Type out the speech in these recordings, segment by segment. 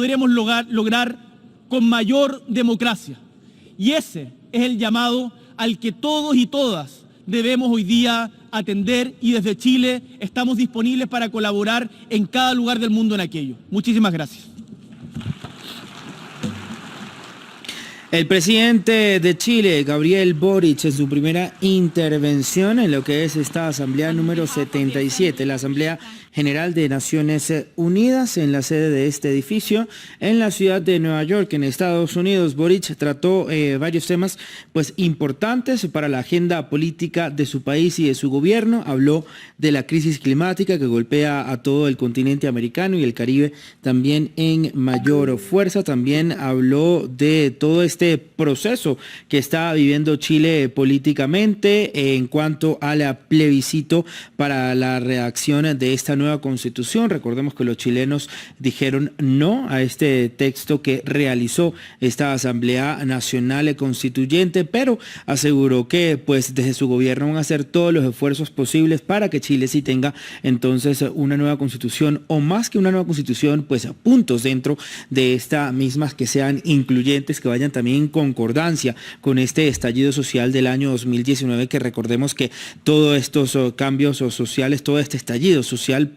podremos lograr con mayor democracia. Y ese es el llamado al que todos y todas debemos hoy día atender, y desde Chile estamos disponibles para colaborar en cada lugar del mundo en aquello. Muchísimas gracias. El presidente de Chile, Gabriel Boric, en su primera intervención en lo que es esta asamblea número 77, la Asamblea General de Naciones Unidas, en la sede de este edificio, en la ciudad de Nueva York, en Estados Unidos. Boric trató varios temas importantes para la agenda política de su país y de su gobierno. Habló de la crisis climática que golpea a todo el continente americano y el Caribe también en mayor fuerza. También habló de todo este proceso que está viviendo Chile políticamente en cuanto al plebiscito para la redacción de esta nueva constitución. Recordemos que los chilenos dijeron no a este texto que realizó esta Asamblea Nacional Constituyente, pero aseguró que desde su gobierno van a hacer todos los esfuerzos posibles para que Chile sí tenga entonces una nueva constitución, o más que una nueva constitución, puntos dentro de esta misma que sean incluyentes, que vayan también en concordancia con este estallido social del año 2019, que recordemos que todos estos cambios sociales, todo este estallido social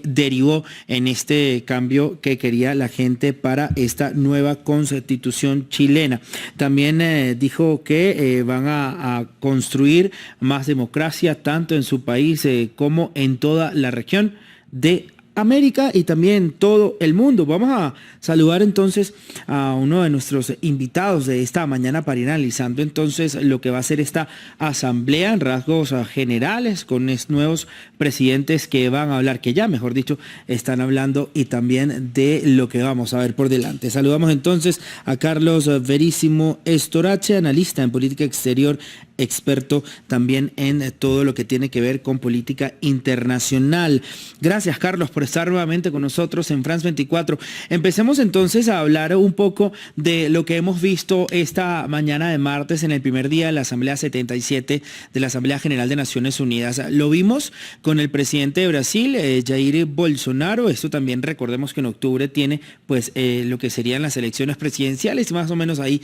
derivó en este cambio que quería la gente para esta nueva constitución chilena. También dijo que van a construir más democracia tanto en su país como en toda la región de América y también todo el mundo. Vamos a saludar entonces a uno de nuestros invitados de esta mañana para ir analizando entonces lo que va a ser esta asamblea en rasgos generales, con nuevos presidentes que van a hablar, que ya mejor dicho están hablando, y también de lo que vamos a ver por delante. Saludamos entonces a Carlos Veríssimo Estorache, analista en política exterior, experto también en todo lo que tiene que ver con política internacional. Gracias, Carlos, por estar nuevamente con nosotros en France 24. Empecemos entonces a hablar un poco de lo que hemos visto esta mañana de martes en el primer día de la Asamblea 77 de la Asamblea General de Naciones Unidas. Lo vimos con el presidente de Brasil, Jair Bolsonaro. Esto también recordemos que en octubre tiene lo que serían las elecciones presidenciales, y más o menos ahí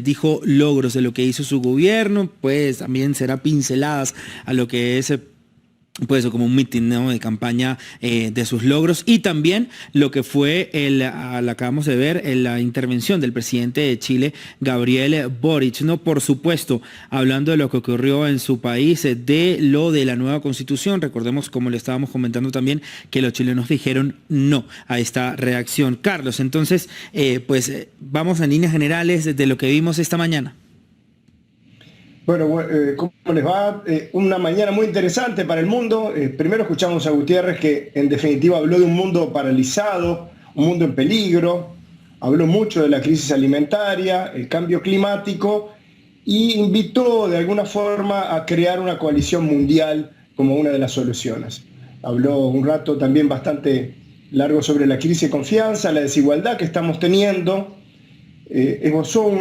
dijo logros de lo que hizo su gobierno. También será pinceladas a lo que es como un mitin, ¿no?, de campaña de sus logros, y también lo que fue acabamos de ver la intervención del presidente de Chile, Gabriel Boric, ¿no? Por supuesto, hablando de lo que ocurrió en su país, de lo de la nueva constitución. Recordemos, como le estábamos comentando también, que los chilenos dijeron no a esta reacción. Carlos, entonces, vamos en líneas generales de lo que vimos esta mañana. Bueno, ¿cómo les va? Una mañana muy interesante para el mundo. Primero escuchamos a Gutiérrez, que en definitiva habló de un mundo paralizado, un mundo en peligro, habló mucho de la crisis alimentaria, el cambio climático, y invitó de alguna forma a crear una coalición mundial como una de las soluciones. Habló un rato también bastante largo sobre la crisis de confianza, la desigualdad que estamos teniendo, esbozó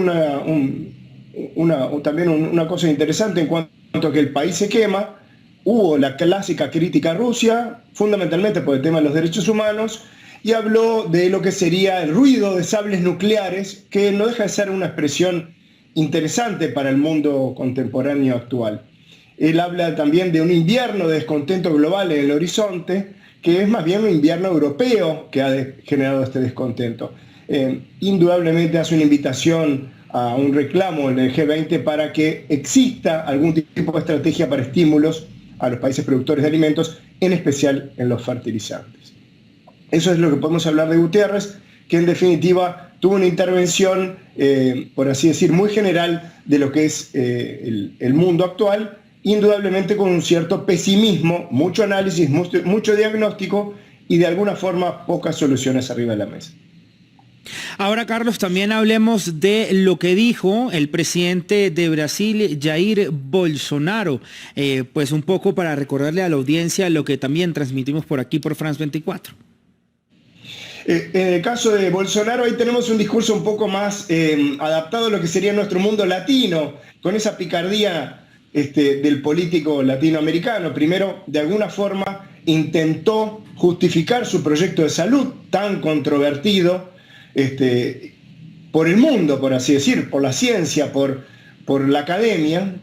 también una cosa interesante en cuanto a que el país se quema. Hubo la clásica crítica a Rusia, fundamentalmente por el tema de los derechos humanos, y habló de lo que sería el ruido de sables nucleares, que no deja de ser una expresión interesante para el mundo contemporáneo actual. Él habla también de un invierno de descontento global en el horizonte, que es más bien un invierno europeo que ha generado este descontento. Indudablemente hace una invitación a un reclamo en el G20 para que exista algún tipo de estrategia para estímulos a los países productores de alimentos, en especial en los fertilizantes. Eso es lo que podemos hablar de Gutiérrez, que en definitiva tuvo una intervención, por así decir, muy general de lo que es el mundo actual, indudablemente con un cierto pesimismo, mucho análisis, mucho diagnóstico y de alguna forma pocas soluciones arriba de la mesa. Ahora, Carlos, también hablemos de lo que dijo el presidente de Brasil, Jair Bolsonaro, un poco para recordarle a la audiencia lo que también transmitimos por aquí por France 24. En el caso de Bolsonaro, ahí tenemos un discurso un poco más adaptado a lo que sería nuestro mundo latino, con esa picardía del político latinoamericano. Primero, de alguna forma, intentó justificar su proyecto de salud tan controvertido por el mundo, por así decir, por la ciencia, por la academia.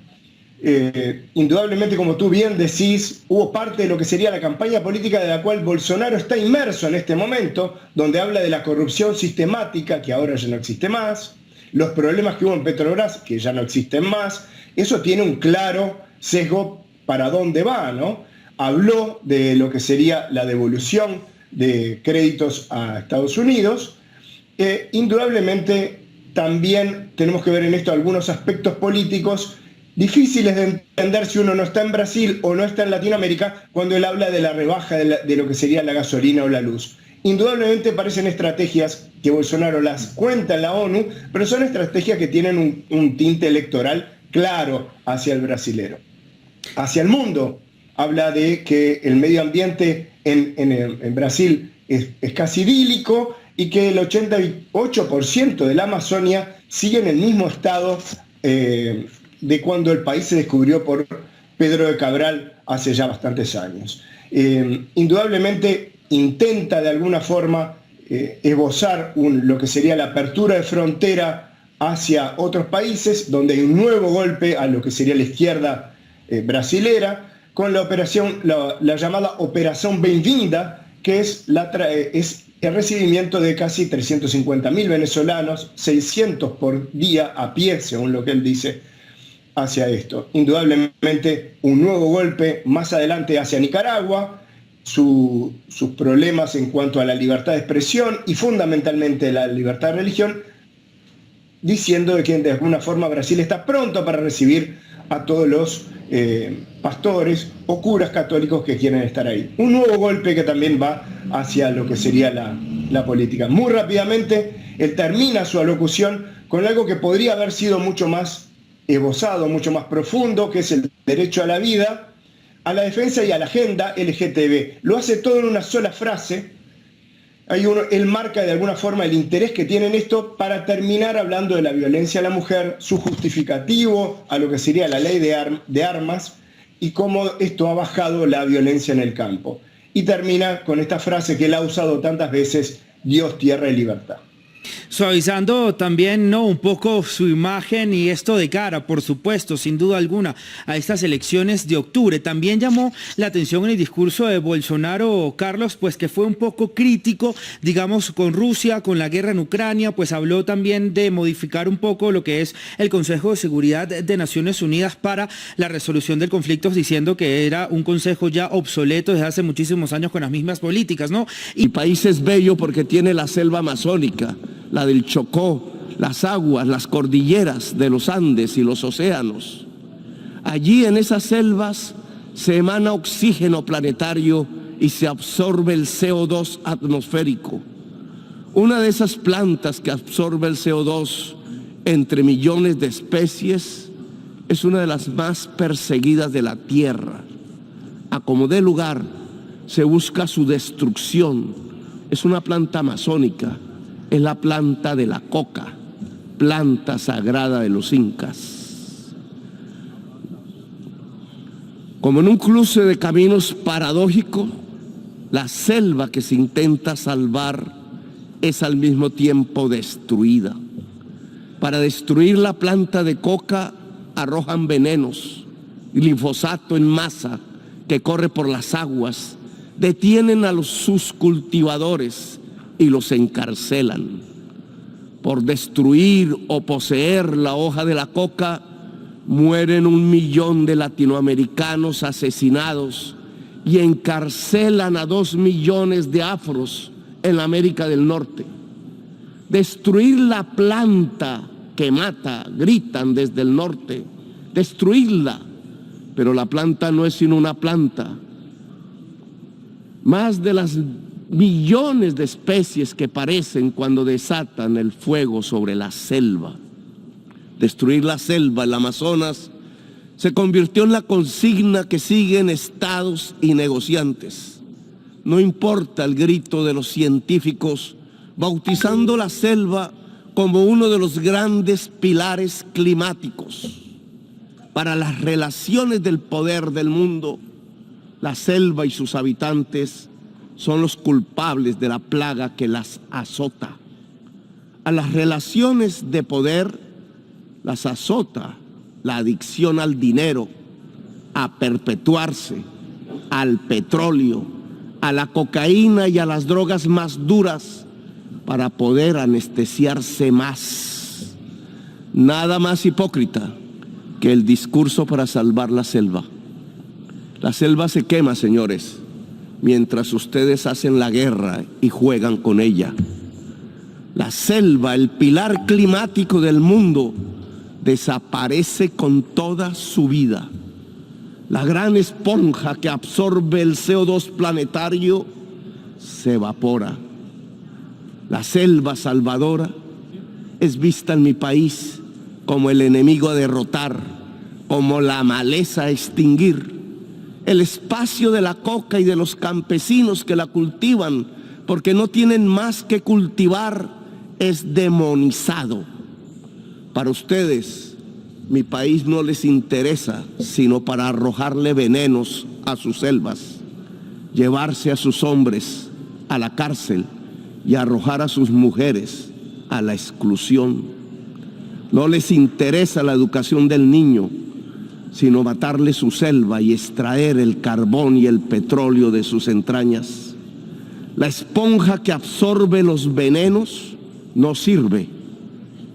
Indudablemente, como tú bien decís, hubo parte de lo que sería la campaña política de la cual Bolsonaro está inmerso en este momento, donde habla de la corrupción sistemática, que ahora ya no existe más, los problemas que hubo en Petrobras, que ya no existen más. Eso tiene un claro sesgo para dónde va, ¿no? Habló de lo que sería la devolución de créditos a Estados Unidos. Indudablemente también tenemos que ver en esto algunos aspectos políticos difíciles de entender si uno no está en Brasil o no está en Latinoamérica, cuando él habla de la rebaja de lo que sería la gasolina o la luz. Indudablemente parecen estrategias que Bolsonaro las cuenta en la ONU, pero son estrategias que tienen un tinte electoral claro hacia el brasilero. Hacia el mundo, habla de que el medio ambiente en Brasil es casi idílico y que el 88% de la Amazonia sigue en el mismo estado de cuando el país se descubrió por Pedro de Cabral hace ya bastantes años. Indudablemente intenta de alguna forma esbozar lo que sería la apertura de frontera hacia otros países, donde hay un nuevo golpe a lo que sería la izquierda brasilera, con la llamada Operación Bem-vinda, que es el recibimiento de casi 350.000 venezolanos, 600 por día a pie, según lo que él dice, hacia esto. Indudablemente un nuevo golpe más adelante hacia Nicaragua, sus problemas en cuanto a la libertad de expresión y fundamentalmente la libertad de religión, diciendo de que de alguna forma Brasil está pronto para recibir a todos los pastores o curas católicos que quieren estar ahí. Un nuevo golpe que también va hacia lo que sería la política. Muy rápidamente, él termina su alocución con algo que podría haber sido mucho más esbozado, mucho más profundo, que es el derecho a la vida, a la defensa y a la agenda LGTB. Lo hace todo en una sola frase. Él marca de alguna forma el interés que tiene en esto para terminar hablando de la violencia a la mujer, su justificativo a lo que sería la ley de armas y cómo esto ha bajado la violencia en el campo. Y termina con esta frase que él ha usado tantas veces: Dios, tierra y libertad. Suavizando también, ¿no?, un poco su imagen y esto de cara, por supuesto, sin duda alguna, a estas elecciones de octubre. También llamó la atención en el discurso de Bolsonaro, Carlos, pues que fue un poco crítico, digamos, con Rusia, con la guerra en Ucrania, pues habló también de modificar un poco lo que es el Consejo de Seguridad de Naciones Unidas para la resolución del conflicto, diciendo que era un consejo ya obsoleto desde hace muchísimos años con las mismas políticas, ¿no? Y el país es bello porque tiene la selva amazónica, la del Chocó, las aguas, las cordilleras de los Andes y los océanos. Allí en esas selvas se emana oxígeno planetario y se absorbe el CO2 atmosférico. Una de esas plantas que absorbe el CO2 entre millones de especies es una de las más perseguidas de la Tierra. A como dé lugar, se busca su destrucción. Es una planta amazónica. Es la planta de la coca, planta sagrada de los incas. Como en un cruce de caminos paradójico, la selva que se intenta salvar es al mismo tiempo destruida. Para destruir la planta de coca arrojan venenos, glifosato en masa que corre por las aguas, detienen a sus cultivadores y los encarcelan. Por destruir o poseer la hoja de la coca, mueren 1 millón de latinoamericanos asesinados y encarcelan a 2 millones de afros en la América del Norte. Destruir la planta que mata, gritan desde el norte, destruirla, pero la planta no es sino una planta. Más de las millones de especies que parecen cuando desatan el fuego sobre la selva. Destruir la selva, el Amazonas, se convirtió en la consigna que siguen estados y negociantes. No importa el grito de los científicos, bautizando la selva como uno de los grandes pilares climáticos para las relaciones del poder del mundo. La selva y sus habitantes son los culpables de la plaga que las azota. A las relaciones de poder las azota la adicción al dinero, a perpetuarse, al petróleo, a la cocaína y a las drogas más duras para poder anestesiarse más. Nada más hipócrita que el discurso para salvar la selva. La selva se quema, señores, mientras ustedes hacen la guerra y juegan con ella. La selva, el pilar climático del mundo, desaparece con toda su vida. La gran esponja que absorbe el CO2 planetario se evapora. La selva salvadora es vista en mi país como el enemigo a derrotar, como la maleza a extinguir. El espacio de la coca y de los campesinos que la cultivan, porque no tienen más que cultivar, es demonizado. Para ustedes, mi país no les interesa sino para arrojarle venenos a sus selvas, llevarse a sus hombres a la cárcel y arrojar a sus mujeres a la exclusión. No les interesa la educación del niño, sino matarle su selva y extraer el carbón y el petróleo de sus entrañas. La esponja que absorbe los venenos no sirve.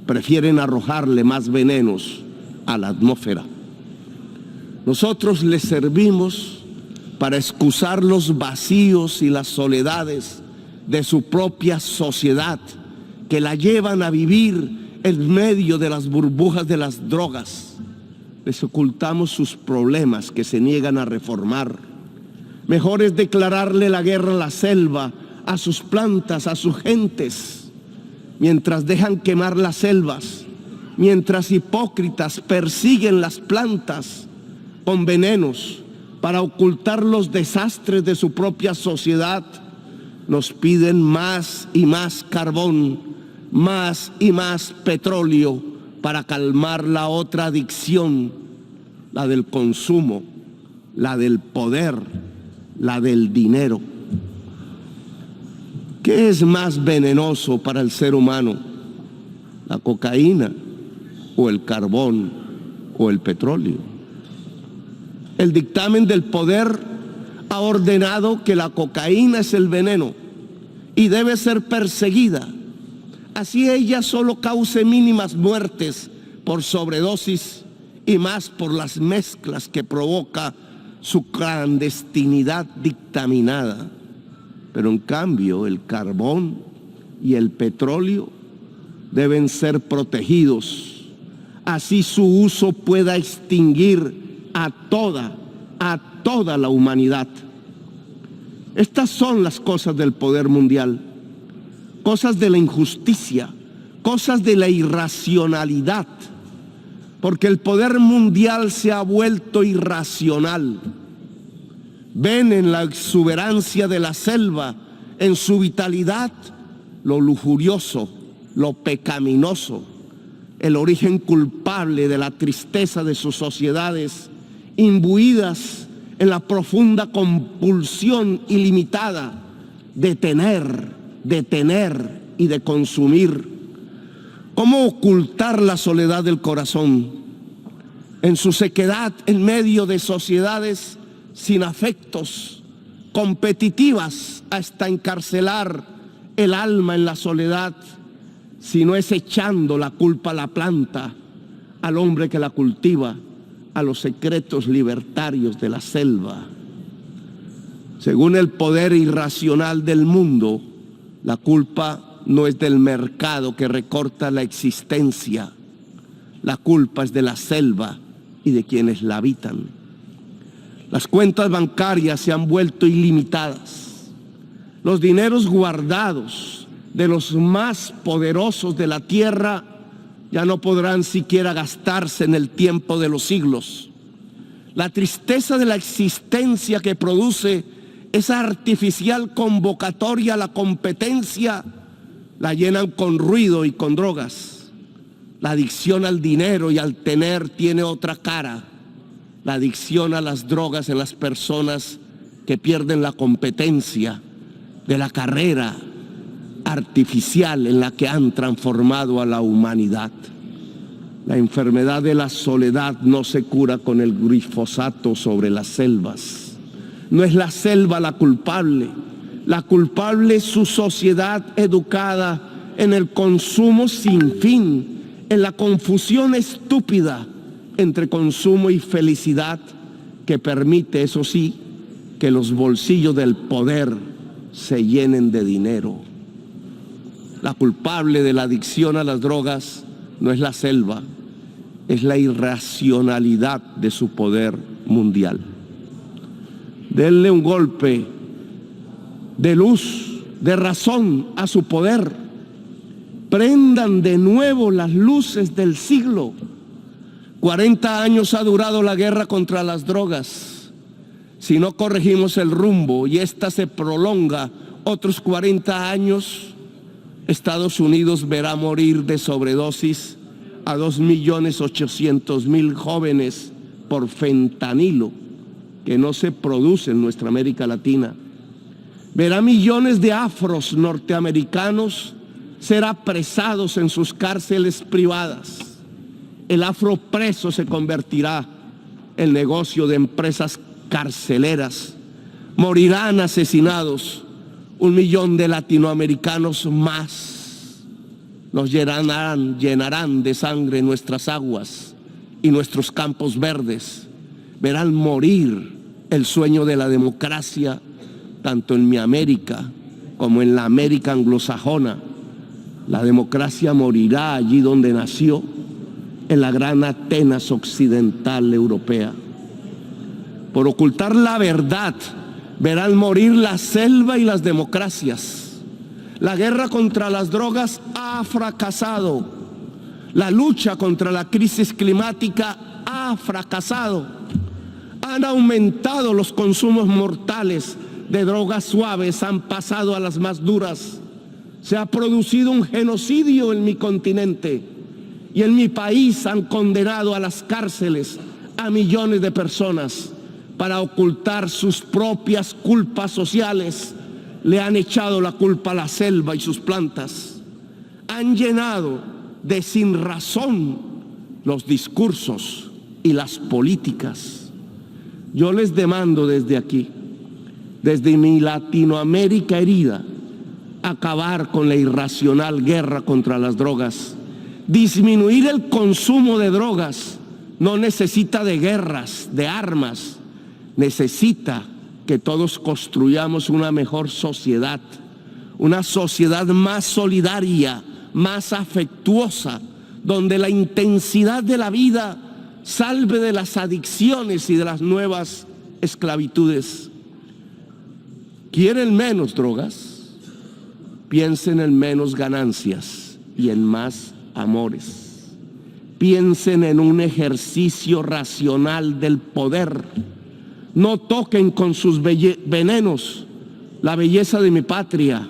Prefieren arrojarle más venenos a la atmósfera. Nosotros les servimos para excusar los vacíos y las soledades de su propia sociedad, que la llevan a vivir en medio de las burbujas de las drogas. Les ocultamos sus problemas que se niegan a reformar. Mejor es declararle la guerra a la selva, a sus plantas, a sus gentes, mientras dejan quemar las selvas, mientras hipócritas persiguen las plantas con venenos para ocultar los desastres de su propia sociedad. Nos piden más y más carbón, más y más petróleo para calmar la otra adicción, la del consumo, la del poder, la del dinero. ¿Qué es más venenoso para el ser humano? ¿La cocaína o el carbón o el petróleo? El dictamen del poder ha ordenado que la cocaína es el veneno y debe ser perseguida. Así ella solo cause mínimas muertes por sobredosis y más por las mezclas que provoca su clandestinidad dictaminada. Pero en cambio el carbón y el petróleo deben ser protegidos. Así su uso pueda extinguir a toda la humanidad. Estas son las cosas del poder mundial. Cosas de la injusticia, cosas de la irracionalidad, porque el poder mundial se ha vuelto irracional. Ven en la exuberancia de la selva, en su vitalidad, lo lujurioso, lo pecaminoso, el origen culpable de la tristeza de sus sociedades, imbuidas en la profunda compulsión ilimitada de tener y de consumir. ¿Cómo ocultar la soledad del corazón en su sequedad en medio de sociedades sin afectos, competitivas hasta encarcelar el alma en la soledad, si no es echando la culpa a la planta, al hombre que la cultiva, a los secretos libertarios de la selva? Según el poder irracional del mundo, la culpa no es del mercado que recorta la existencia. La culpa es de la selva y de quienes la habitan. Las cuentas bancarias se han vuelto ilimitadas. Los dineros guardados de los más poderosos de la tierra ya no podrán siquiera gastarse en el tiempo de los siglos. La tristeza de la existencia que produce esa artificial convocatoria a la competencia la llenan con ruido y con drogas. La adicción al dinero y al tener tiene otra cara. La adicción a las drogas en las personas que pierden la competencia de la carrera artificial en la que han transformado a la humanidad. La enfermedad de la soledad no se cura con el glifosato sobre las selvas. No es la selva la culpable es su sociedad educada en el consumo sin fin, en la confusión estúpida entre consumo y felicidad que permite, eso sí, que los bolsillos del poder se llenen de dinero. La culpable de la adicción a las drogas no es la selva, es la irracionalidad de su poder mundial. Denle un golpe de luz, de razón a su poder. Prendan de nuevo las luces del siglo. 40 años ha durado la guerra contra las drogas. Si no corregimos el rumbo y esta se prolonga otros 40 años, Estados Unidos verá morir de sobredosis a 2.800.000 jóvenes por fentanilo, que no se produce en nuestra América Latina. Verá millones de afros norteamericanos ser apresados en sus cárceles privadas. El afropreso se convertirá en negocio de empresas carceleras. Morirán asesinados 1 millón de latinoamericanos más. Nos llenarán de sangre nuestras aguas y nuestros campos verdes. Verán morir el sueño de la democracia, tanto en mi América como en la América anglosajona. La democracia morirá allí donde nació, en la gran Atenas occidental europea. Por ocultar la verdad, verán morir la selva y las democracias. La guerra contra las drogas ha fracasado. La lucha contra la crisis climática ha fracasado. Han aumentado los consumos mortales de drogas suaves, han pasado a las más duras. Se ha producido un genocidio en mi continente y en mi país han condenado a las cárceles a millones de personas para ocultar sus propias culpas sociales. Le han echado la culpa a la selva y sus plantas. Han llenado de sinrazón los discursos y las políticas. Yo les demando desde aquí, desde mi Latinoamérica herida, acabar con la irracional guerra contra las drogas. Disminuir el consumo de drogas no necesita de guerras, de armas. Necesita que todos construyamos una mejor sociedad, una sociedad más solidaria, más afectuosa, donde la intensidad de la vida salve de las adicciones y de las nuevas esclavitudes. ¿Quieren menos drogas? Piensen en menos ganancias y en más amores. Piensen en un ejercicio racional del poder. No toquen con sus venenos la belleza de mi patria.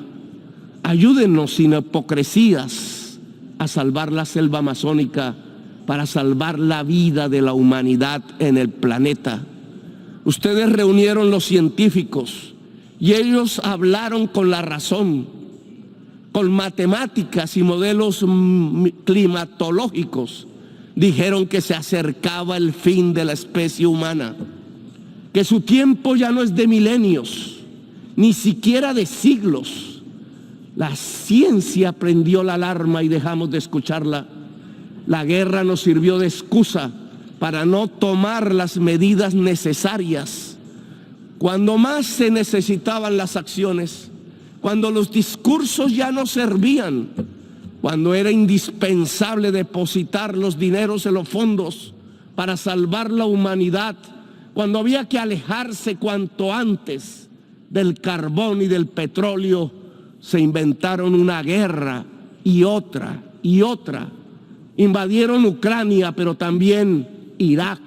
Ayúdennos sin hipocresías a salvar la selva amazónica para salvar la vida de la humanidad en el planeta. Ustedes reunieron los científicos y ellos hablaron con la razón, con matemáticas y modelos climatológicos. Dijeron que se acercaba el fin de la especie humana, que su tiempo ya no es de milenios, ni siquiera de siglos. La ciencia prendió la alarma y dejamos de escucharla. La guerra nos sirvió de excusa para no tomar las medidas necesarias. Cuando más se necesitaban las acciones, cuando los discursos ya no servían, cuando era indispensable depositar los dineros en los fondos para salvar la humanidad, cuando había que alejarse cuanto antes del carbón y del petróleo, se inventaron una guerra y otra y otra. Invadieron Ucrania, pero también Irak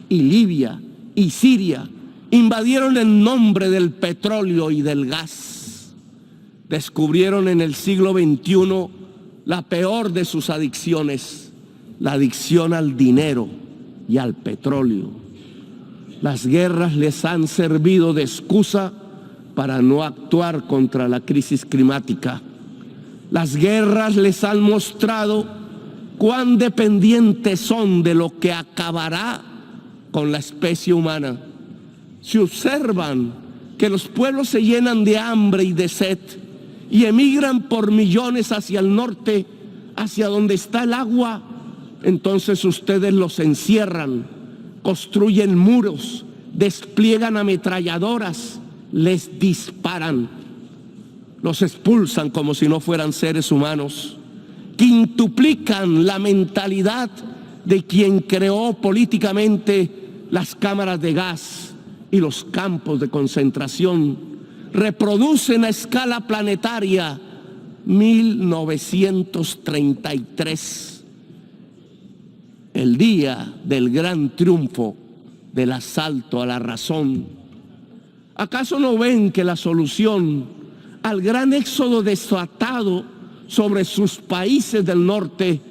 y Libia y Siria. Invadieron en nombre del petróleo y del gas. Descubrieron en el siglo XXI la peor de sus adicciones, la adicción al dinero y al petróleo. Las guerras les han servido de excusa para no actuar contra la crisis climática. Las guerras les han mostrado cuán dependientes son de lo que acabará con la especie humana. Si observan que los pueblos se llenan de hambre y de sed y emigran por millones hacia el norte, hacia donde está el agua, entonces ustedes los encierran, construyen muros, despliegan ametralladoras, les disparan, los expulsan como si no fueran seres humanos, quintuplican la mentalidad de quien creó políticamente las cámaras de gas y los campos de concentración, reproducen a escala planetaria 1933, el día del gran triunfo del asalto a la razón. ¿Acaso no ven que la solución al gran éxodo desatado sobre sus países del norte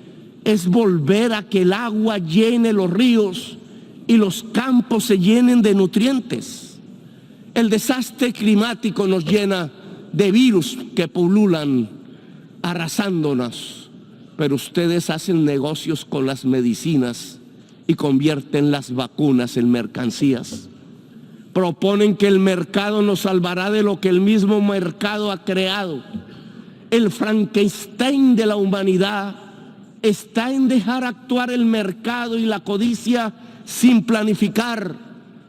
es volver a que el agua llene los ríos y los campos se llenen de nutrientes? El desastre climático nos llena de virus que pululan, arrasándonos, pero ustedes hacen negocios con las medicinas y convierten las vacunas en mercancías. Proponen que el mercado nos salvará de lo que el mismo mercado ha creado. El Frankenstein de la humanidad está en dejar actuar el mercado y la codicia sin planificar,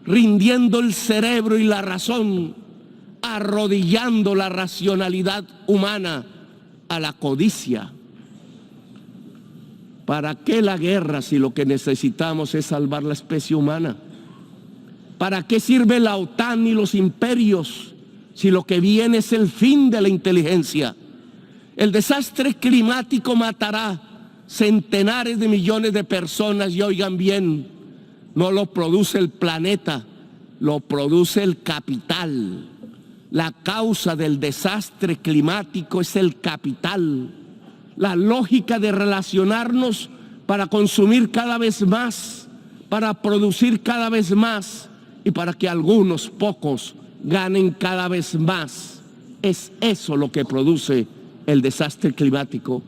rindiendo el cerebro y la razón, arrodillando la racionalidad humana a la codicia. ¿Para qué la guerra si lo que necesitamos es salvar la especie humana? ¿Para qué sirve la OTAN y los imperios si lo que viene es el fin de la inteligencia? El desastre climático matará centenares de millones de personas y oigan bien, no lo produce el planeta, lo produce el capital. La causa del desastre climático es el capital. La lógica de relacionarnos para consumir cada vez más, para producir cada vez más y para que algunos pocos ganen cada vez más. Es eso lo que produce el desastre climático.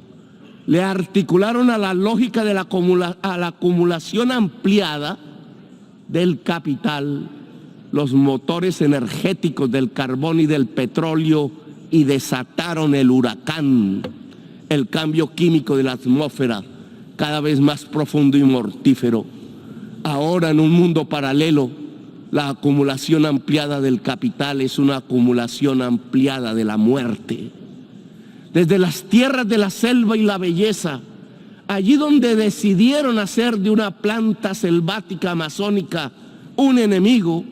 Le articularon a la lógica de la acumulación ampliada del capital los motores energéticos del carbón y del petróleo y desataron el huracán, el cambio químico de la atmósfera, cada vez más profundo y mortífero. Ahora, en un mundo paralelo, la acumulación ampliada del capital es una acumulación ampliada de la muerte. Desde las tierras de la selva y la belleza, allí donde decidieron hacer de una planta selvática amazónica un enemigo,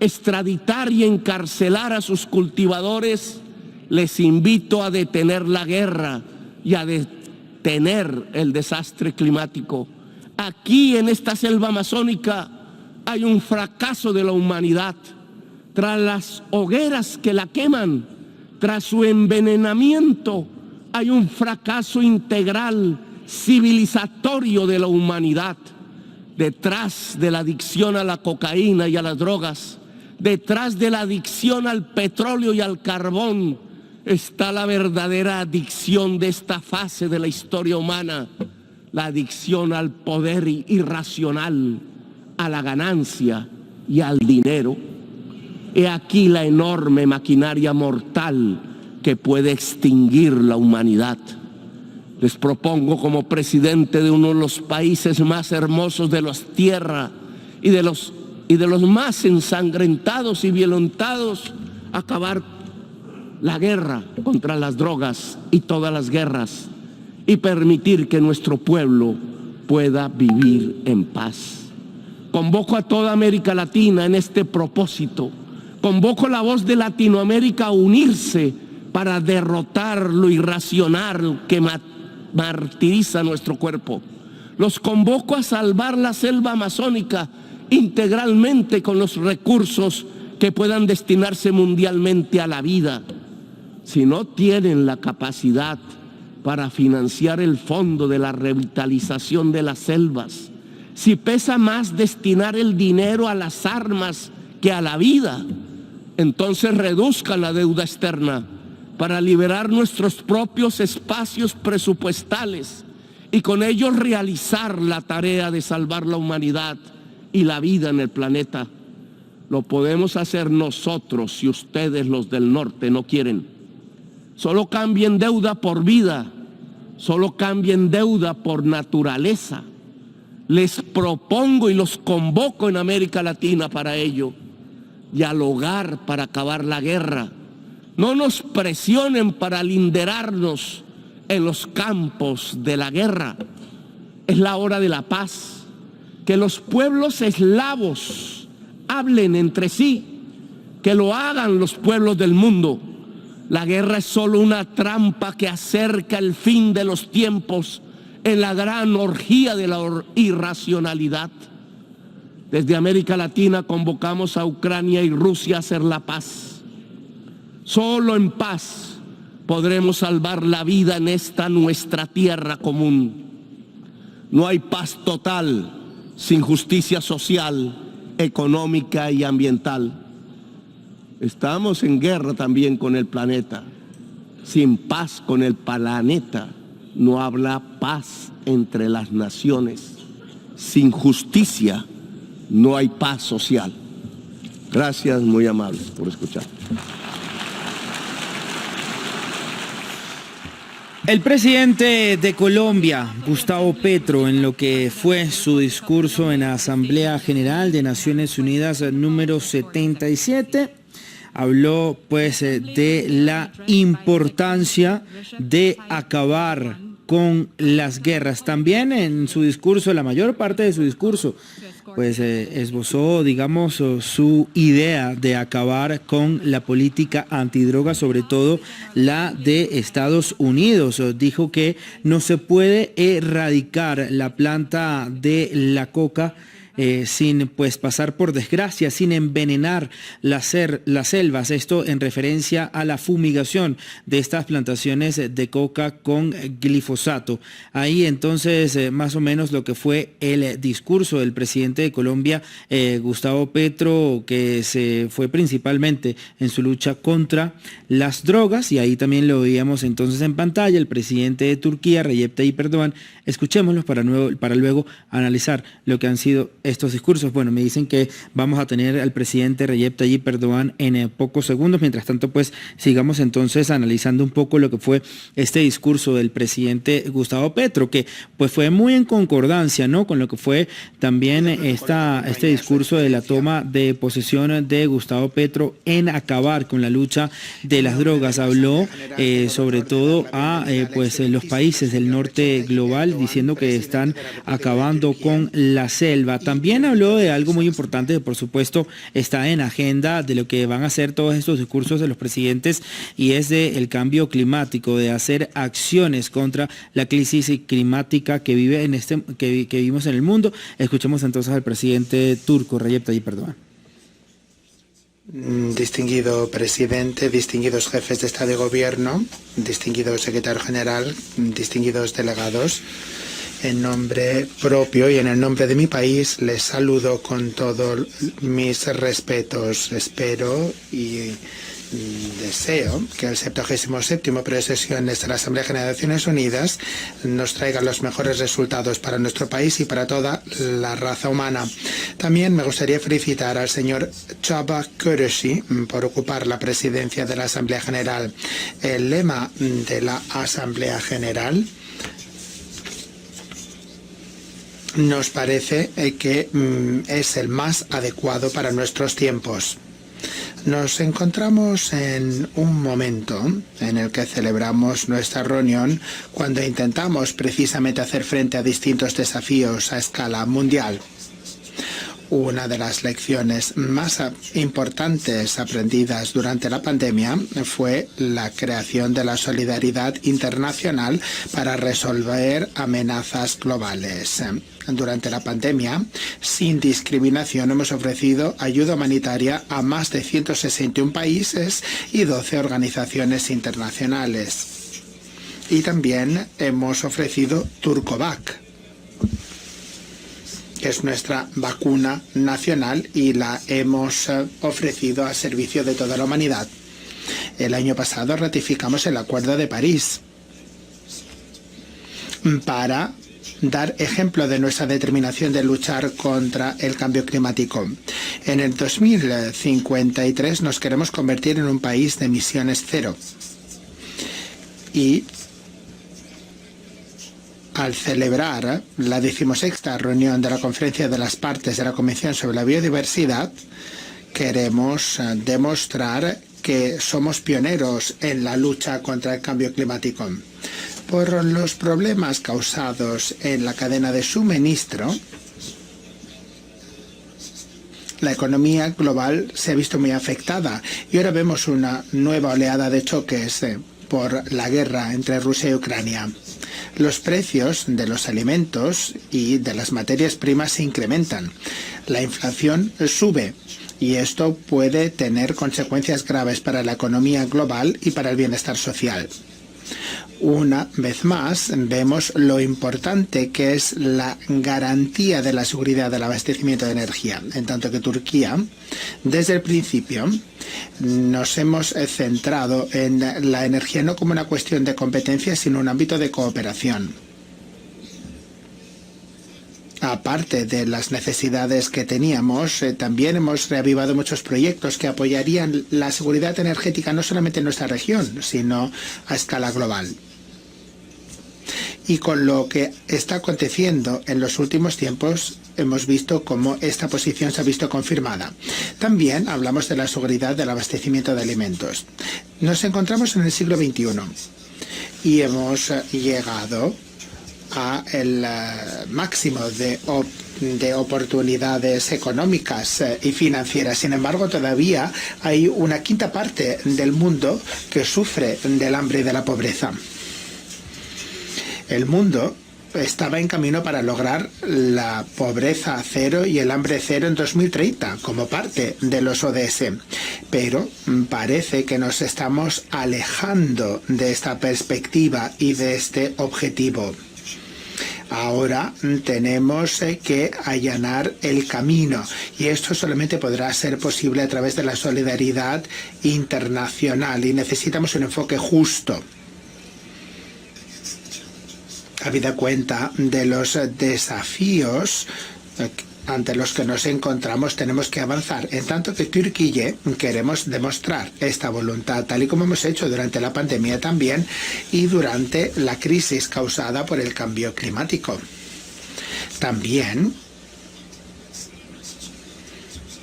extraditar y encarcelar a sus cultivadores, les invito a detener la guerra y a detener el desastre climático. Aquí en esta selva amazónica hay un fracaso de la humanidad. Tras las hogueras que la queman, tras su envenenamiento, hay un fracaso integral, civilizatorio de la humanidad. Detrás de la adicción a la cocaína y a las drogas, detrás de la adicción al petróleo y al carbón, está la verdadera adicción de esta fase de la historia humana, la adicción al poder irracional, a la ganancia y al dinero. He aquí la enorme maquinaria mortal que puede extinguir la humanidad. Les propongo como presidente de uno de los países más hermosos de la tierra y de los más ensangrentados y violentados, acabar la guerra contra las drogas y todas las guerras y permitir que nuestro pueblo pueda vivir en paz. Convoco a toda América Latina en este propósito. Convoco la voz de Latinoamérica a unirse para derrotar lo irracional que martiriza nuestro cuerpo. Los convoco a salvar la selva amazónica integralmente con los recursos que puedan destinarse mundialmente a la vida. Si no tienen la capacidad para financiar el fondo de la revitalización de las selvas, Si pesa más destinar el dinero a las armas que a la vida, entonces reduzcan la deuda externa para liberar nuestros propios espacios presupuestales y con ellos realizar la tarea de salvar la humanidad y la vida en el planeta. Lo podemos hacer nosotros si ustedes, los del norte, no quieren. Solo cambien deuda por vida, solo cambien deuda por naturaleza. Les propongo y los convoco en América Latina para ello. Dialogar para acabar la guerra. No nos presionen para linderarnos en los campos de la guerra. Es la hora de la paz. Que los pueblos eslavos hablen entre sí. Que lo hagan los pueblos del mundo. La guerra es solo una trampa que acerca el fin de los tiempos en la gran orgía de la irracionalidad. Desde América Latina convocamos a Ucrania y Rusia a hacer la paz. Solo en paz podremos salvar la vida en esta nuestra tierra común. No hay paz total sin justicia social, económica y ambiental. Estamos en guerra también con el planeta. Sin paz con el planeta no habrá paz entre las naciones. Sin justicia no hay paz social. Gracias, muy amables, por escuchar. El presidente de Colombia, Gustavo Petro, en lo que fue su discurso en la Asamblea General de Naciones Unidas número 77, habló pues de la importancia de acabar con las guerras. También en su discurso, la mayor parte de su discurso, pues esbozó, digamos, su idea de acabar con la política antidroga, sobre todo la de Estados Unidos. Dijo que no se puede erradicar la planta de la coca sin pues pasar por desgracia, sin envenenar las selvas. Esto en referencia a la fumigación de estas plantaciones de coca con glifosato. Ahí entonces más o menos lo que fue el discurso del presidente de Colombia, Gustavo Petro, que se fue principalmente en su lucha contra las drogas, y ahí también lo veíamos entonces en pantalla, el presidente de Turquía, Recep Tayyip Erdogan. Escuchémoslos para luego analizar lo que han sido estos discursos. Bueno, me dicen que vamos a tener al presidente Recep Tayyip Erdogan en pocos segundos. Mientras tanto, pues sigamos entonces analizando un poco lo que fue este discurso del presidente Gustavo Petro, que pues fue muy en concordancia, ¿no?, con lo que fue también este discurso de la toma de posesión de Gustavo Petro en acabar con la lucha de las drogas. Habló sobre todo a pues los países del norte global, diciendo que están acabando con la selva. También habló de algo muy importante que por supuesto está en agenda de lo que van a hacer todos estos discursos de los presidentes, y es del cambio climático, de hacer acciones contra la crisis climática que vivimos en el mundo. Escuchemos entonces al presidente turco, Recep Tayyip Erdogan. Distinguido presidente, distinguidos jefes de Estado y Gobierno, distinguido secretario general, distinguidos delegados, en nombre propio y en el nombre de mi país les saludo con todos mis respetos. Espero y deseo que el 77º periodo de sesiones de la Asamblea General de Naciones Unidas nos traiga los mejores resultados para nuestro país y para toda la raza humana. También me gustaría felicitar al señor Csaba Kőrösi por ocupar la presidencia de la Asamblea General. El lema de la Asamblea General nos parece que es el más adecuado para nuestros tiempos. Nos encontramos en un momento en el que celebramos nuestra reunión cuando intentamos precisamente hacer frente a distintos desafíos a escala mundial. Una de las lecciones más importantes aprendidas durante la pandemia fue la creación de la solidaridad internacional para resolver amenazas globales. Durante la pandemia, sin discriminación, hemos ofrecido ayuda humanitaria a más de 161 países y 12 organizaciones internacionales. Y también hemos ofrecido Turcovac. que es nuestra vacuna nacional y la hemos ofrecido a servicio de toda la humanidad. El año pasado ratificamos el Acuerdo de París para dar ejemplo de nuestra determinación de luchar contra el cambio climático. En el 2053 nos queremos convertir en un país de emisiones cero. Y al celebrar la 16ª reunión de la Conferencia de las Partes de la Convención sobre la Biodiversidad, queremos demostrar que somos pioneros en la lucha contra el cambio climático. Por los problemas causados en la cadena de suministro, la economía global se ha visto muy afectada y ahora vemos una nueva oleada de choques por la guerra entre Rusia y Ucrania. Los precios de los alimentos y de las materias primas se incrementan. La inflación sube y esto puede tener consecuencias graves para la economía global y para el bienestar social. Una vez más, vemos lo importante que es la garantía de la seguridad del abastecimiento de energía, en tanto que Turquía, desde el principio, nos hemos centrado en la energía no como una cuestión de competencia, sino un ámbito de cooperación. Aparte de las necesidades que teníamos, también hemos reavivado muchos proyectos que apoyarían la seguridad energética no solamente en nuestra región, sino a escala global. Y con lo que está aconteciendo en los últimos tiempos, hemos visto cómo esta posición se ha visto confirmada. También hablamos de la seguridad del abastecimiento de alimentos. Nos encontramos en el siglo XXI y hemos llegado a el máximo de oportunidades económicas y financieras. Sin embargo, todavía hay una quinta parte del mundo que sufre del hambre y de la pobreza. El mundo estaba en camino para lograr la pobreza cero y el hambre cero en 2030 como parte de los ODS. Pero parece que nos estamos alejando de esta perspectiva y de este objetivo. Ahora tenemos que allanar el camino y esto solamente podrá ser posible a través de la solidaridad internacional y necesitamos un enfoque justo. Habida cuenta de los desafíos ante los que nos encontramos, tenemos que avanzar. En tanto que Turquía queremos demostrar esta voluntad, tal y como hemos hecho durante la pandemia también y durante la crisis causada por el cambio climático. También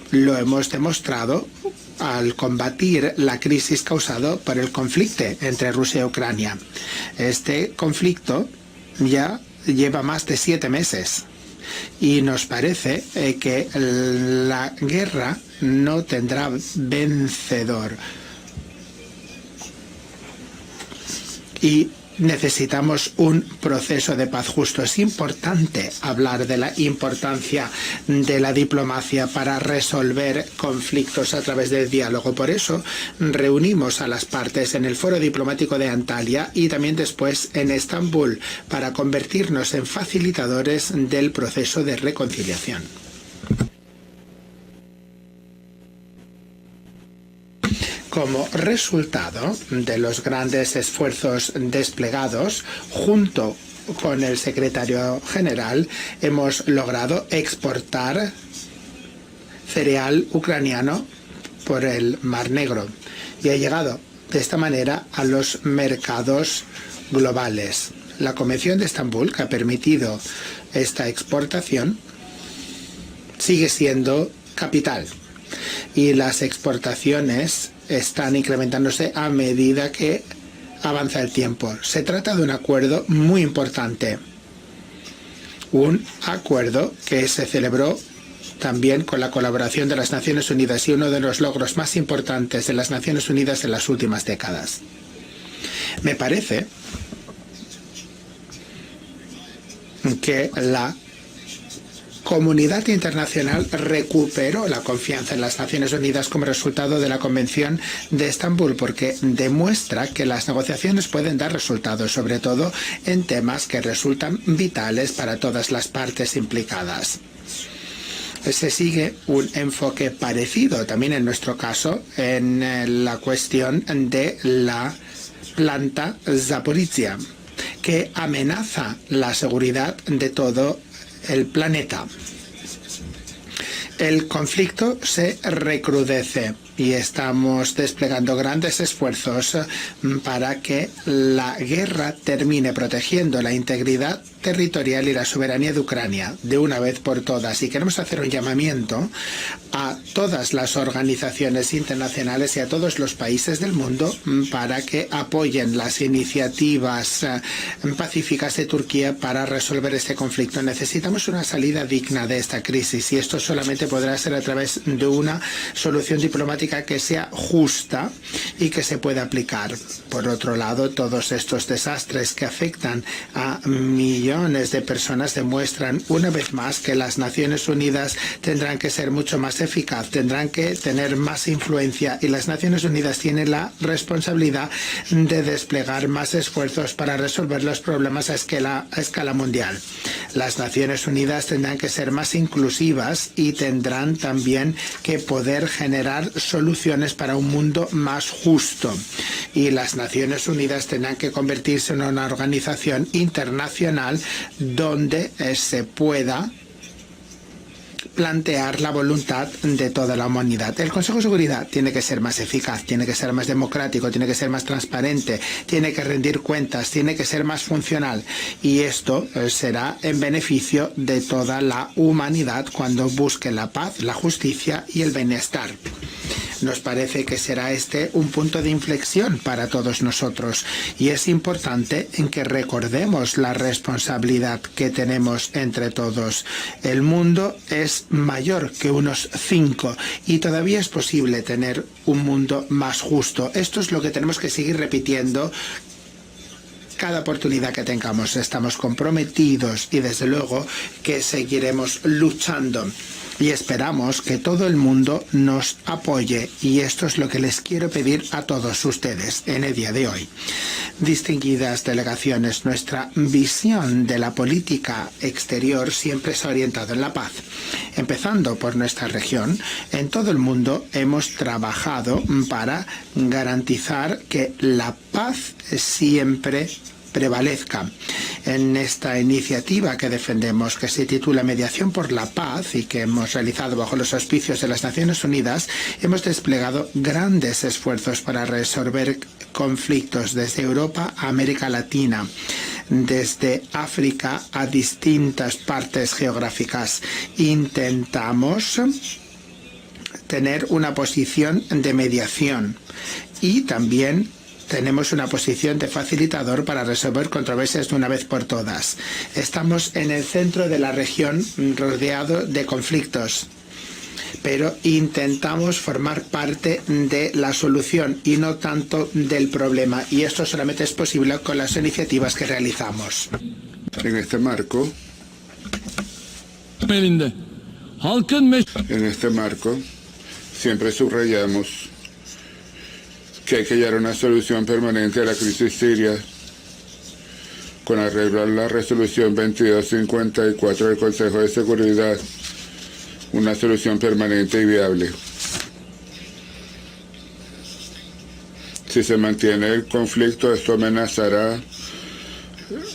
lo hemos demostrado al combatir la crisis causada por el conflicto entre Rusia y Ucrania. Este conflicto ya lleva más de 7 meses. Y nos parece que la guerra no tendrá vencedor. Y necesitamos un proceso de paz justo. Es importante hablar de la importancia de la diplomacia para resolver conflictos a través del diálogo. Por eso reunimos a las partes en el Foro Diplomático de Antalya y también después en Estambul para convertirnos en facilitadores del proceso de reconciliación. Como resultado de los grandes esfuerzos desplegados, junto con el secretario general, hemos logrado exportar cereal ucraniano por el Mar Negro y ha llegado de esta manera a los mercados globales. La Convención de Estambul, que ha permitido esta exportación, sigue siendo capital y las exportaciones están incrementándose a medida que avanza el tiempo. Se trata de un acuerdo muy importante, un acuerdo que se celebró también con la colaboración de las Naciones Unidas y uno de los logros más importantes de las Naciones Unidas en las últimas décadas. Me parece que la comunidad internacional recuperó la confianza en las Naciones Unidas como resultado de la Convención de Estambul, porque demuestra que las negociaciones pueden dar resultados, sobre todo en temas que resultan vitales para todas las partes implicadas. Se sigue un enfoque parecido también en nuestro caso en la cuestión de la planta Zaporizhia, que amenaza la seguridad de todo el planeta. El conflicto se recrudece y estamos desplegando grandes esfuerzos para que la guerra termine protegiendo la integridad territorial y la soberanía de Ucrania de una vez por todas. Y queremos hacer un llamamiento a todas las organizaciones internacionales y a todos los países del mundo para que apoyen las iniciativas pacíficas de Turquía para resolver este conflicto. Necesitamos una salida digna de esta crisis y esto solamente podrá ser a través de una solución diplomática que sea justa y que se pueda aplicar. Por otro lado, todos estos desastres que afectan a millones de personas demuestran una vez más que las Naciones Unidas tendrán que ser mucho más eficaz, tendrán que tener más influencia y las Naciones Unidas tienen la responsabilidad de desplegar más esfuerzos para resolver los problemas a escala mundial. Las Naciones Unidas tendrán que ser más inclusivas y tendrán también que poder generar soluciones para un mundo más justo. Y las Naciones Unidas tendrán que convertirse en una organización internacional donde se pueda plantear la voluntad de toda la humanidad. El Consejo de Seguridad tiene que ser más eficaz, tiene que ser más democrático, tiene que ser más transparente, tiene que rendir cuentas, tiene que ser más funcional. Y esto será en beneficio de toda la humanidad cuando busque la paz, la justicia y el bienestar. Nos parece que será este un punto de inflexión para todos nosotros y es importante en que recordemos la responsabilidad que tenemos entre todos. El mundo es mayor que unos 5 y todavía es posible tener un mundo más justo. Esto es lo que tenemos que seguir repitiendo cada oportunidad que tengamos. Estamos comprometidos y desde luego que seguiremos luchando. Y esperamos que todo el mundo nos apoye y esto es lo que les quiero pedir a todos ustedes en el día de hoy. Distinguidas delegaciones, nuestra visión de la política exterior siempre se ha orientado en la paz. Empezando por nuestra región, en todo el mundo hemos trabajado para garantizar que la paz siempre prevalezca. En esta iniciativa que defendemos, que se titula Mediación por la Paz y que hemos realizado bajo los auspicios de las Naciones Unidas, hemos desplegado grandes esfuerzos para resolver conflictos desde Europa a América Latina, desde África a distintas partes geográficas. Intentamos tener una posición de mediación y también tenemos una posición de facilitador para resolver controversias de una vez por todas. Estamos en el centro de la región rodeado de conflictos, pero intentamos formar parte de la solución y no tanto del problema. Y esto solamente es posible con las iniciativas que realizamos. En este marco, siempre subrayamos que hay que hallar una solución permanente a la crisis siria con arreglo a la resolución 2254 del Consejo de Seguridad, una solución permanente y viable. Si se mantiene el conflicto, esto amenazará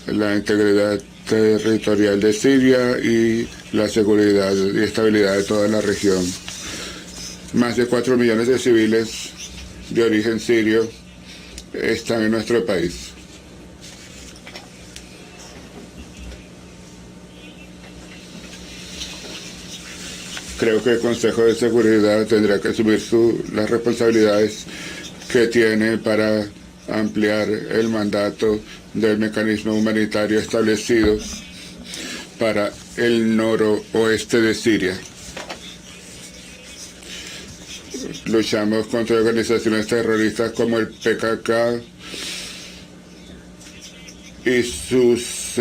la integridad territorial de Siria y la seguridad y estabilidad de toda la región. Más de 4 millones de civiles de origen sirio están en nuestro país. Creo que el Consejo de Seguridad tendrá que asumir las responsabilidades que tiene para ampliar el mandato del mecanismo humanitario establecido para el noroeste de Siria. Luchamos contra organizaciones terroristas como el PKK y sus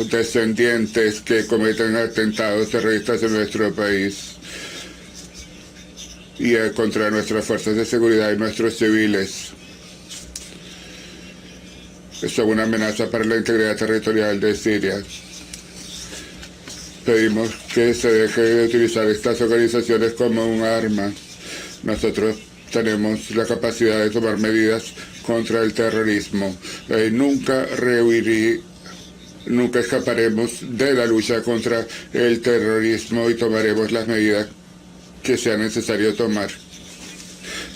descendientes que cometen atentados terroristas en nuestro país y contra nuestras fuerzas de seguridad y nuestros civiles. Son una amenaza para la integridad territorial de Siria. pedimos que se deje de utilizar estas organizaciones como un arma. Nosotros tenemos la capacidad de tomar medidas contra el terrorismo. Nunca escaparemos de la lucha contra el terrorismo y tomaremos las medidas que sea necesario tomar.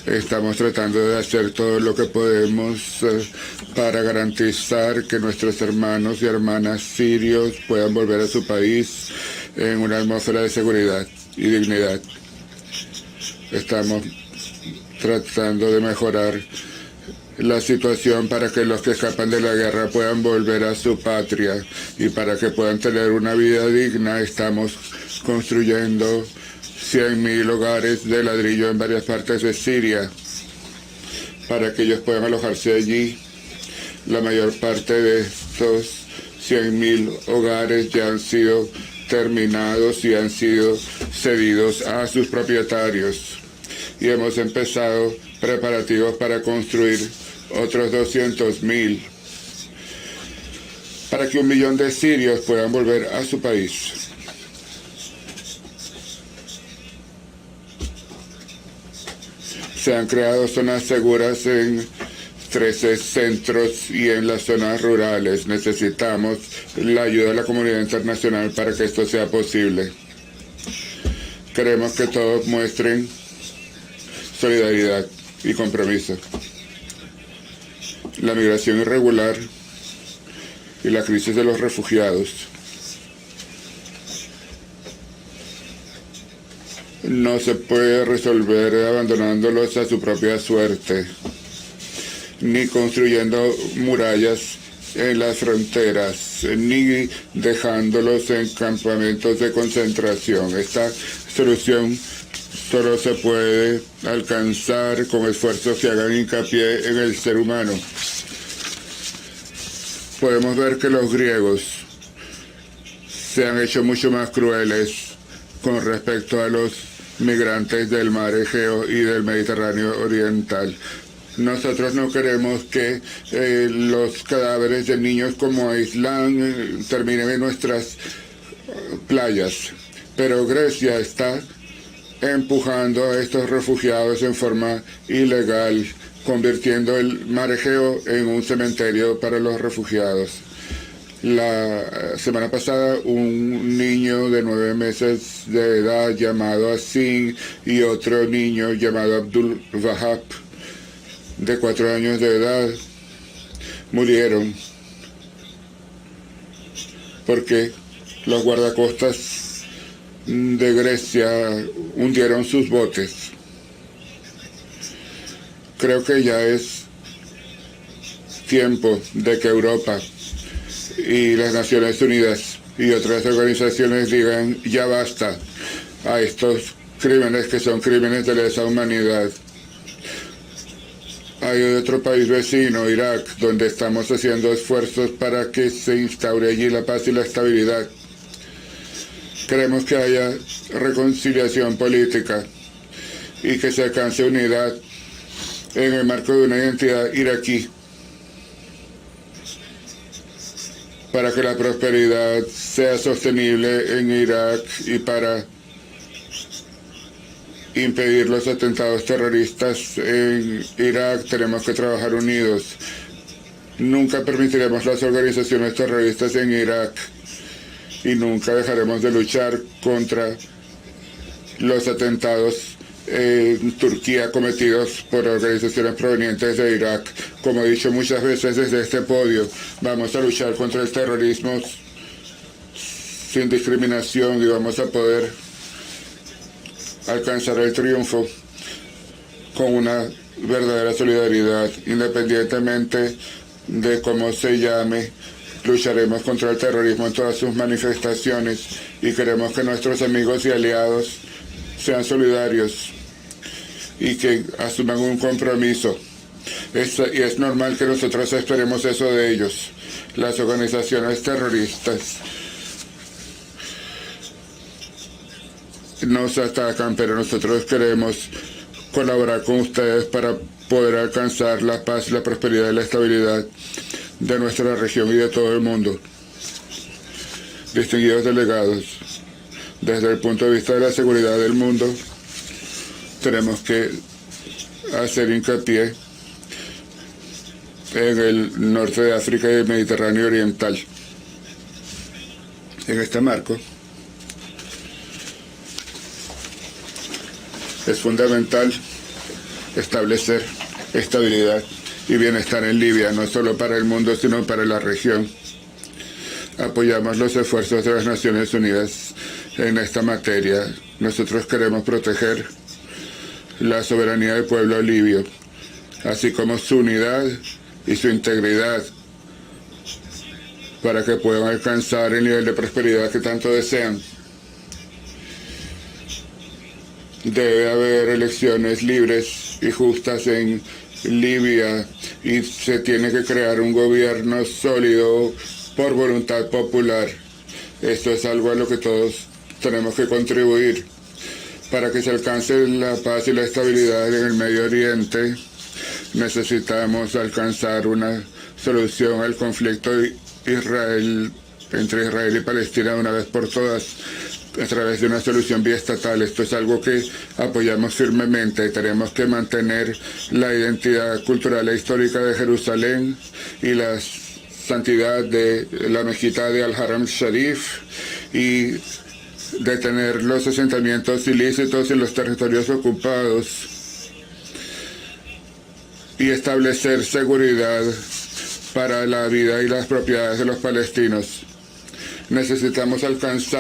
Estamos tratando de hacer todo lo que podemos para garantizar que nuestros hermanos y hermanas sirios puedan volver a su país en una atmósfera de seguridad y dignidad. Estamos tratando de mejorar la situación para que los que escapan de la guerra puedan volver a su patria y para que puedan tener una vida digna. Estamos construyendo 100.000 hogares de ladrillo en varias partes de Siria para que ellos puedan alojarse allí. La mayor parte de estos 100.000 hogares ya han sido terminados y han sido cedidos a sus propietarios. Y hemos empezado preparativos para construir otros 200.000 para que 1 millón de sirios puedan volver a su país. Se han creado zonas seguras en 13 centros y en las zonas rurales. Necesitamos la ayuda de la comunidad internacional para que esto sea posible. Queremos que todos muestren solidaridad y compromiso. La migración irregular y la crisis de los refugiados no se puede resolver abandonándolos a su propia suerte, ni construyendo murallas en las fronteras, ni dejándolos en campamentos de concentración. Esta solución solo se puede alcanzar con esfuerzos que hagan hincapié en el ser humano. Podemos ver que los griegos se han hecho mucho más crueles con respecto a los migrantes del mar Egeo y del Mediterráneo Oriental. Nosotros no queremos que los cadáveres de niños como Aislán terminen en nuestras playas, pero Grecia está empujando a estos refugiados en forma ilegal, convirtiendo el mar Egeo en un cementerio para los refugiados. La semana pasada, un niño de 9 meses de edad llamado Asin y otro niño llamado Abdul Wahab, de 4 años de edad, murieron porque los guardacostas de Grecia hundieron sus botes. Creo que ya es tiempo de que Europa y las Naciones Unidas y otras organizaciones digan ya basta a estos crímenes que son crímenes de lesa humanidad. Hay otro país vecino, Irak, donde estamos haciendo esfuerzos para que se instaure allí la paz y la estabilidad. Queremos que haya reconciliación política y que se alcance unidad en el marco de una identidad iraquí, para que la prosperidad sea sostenible en Irak y para impedir los atentados terroristas en Irak. Tenemos que trabajar unidos. Nunca permitiremos las organizaciones terroristas en Irak y nunca dejaremos de luchar contra los atentados en Turquía cometidos por organizaciones provenientes de Irak. Como he dicho muchas veces desde este podio, vamos a luchar contra el terrorismo sin discriminación y vamos a poder alcanzar el triunfo con una verdadera solidaridad, independientemente de cómo se llame. Lucharemos contra el terrorismo en todas sus manifestaciones y queremos que nuestros amigos y aliados sean solidarios y que asuman un compromiso. Y es normal que nosotros esperemos eso de ellos. Las organizaciones terroristas nos atacan, pero nosotros queremos colaborar con ustedes para poder alcanzar la paz, la prosperidad y la estabilidad de nuestra región y de todo el mundo. Distinguidos delegados, Desde el punto de vista de la seguridad del mundo, tenemos que hacer hincapié en el norte de África y el Mediterráneo Oriental. En este marco, es fundamental establecer estabilidad y bienestar en Libia, no solo para el mundo, sino para la región. Apoyamos los esfuerzos de las Naciones Unidas en esta materia. Nosotros queremos proteger la soberanía del pueblo libio, así como su unidad y su integridad, para que puedan alcanzar el nivel de prosperidad que tanto desean. Debe haber elecciones libres y justas en Libia y se tiene que crear un gobierno sólido por voluntad popular. Esto es algo a lo que todos tenemos que contribuir. Para que se alcance la paz y la estabilidad en el Medio Oriente, necesitamos alcanzar una solución al conflicto entre Israel y Palestina de una vez por todas, a través de una solución biestatal. Esto es algo que apoyamos firmemente. Tenemos que mantener la identidad cultural e histórica de Jerusalén y la santidad de la mezquita de Al-Haram Sharif y detener los asentamientos ilícitos en los territorios ocupados y establecer seguridad para la vida y las propiedades de los palestinos. Necesitamos alcanzar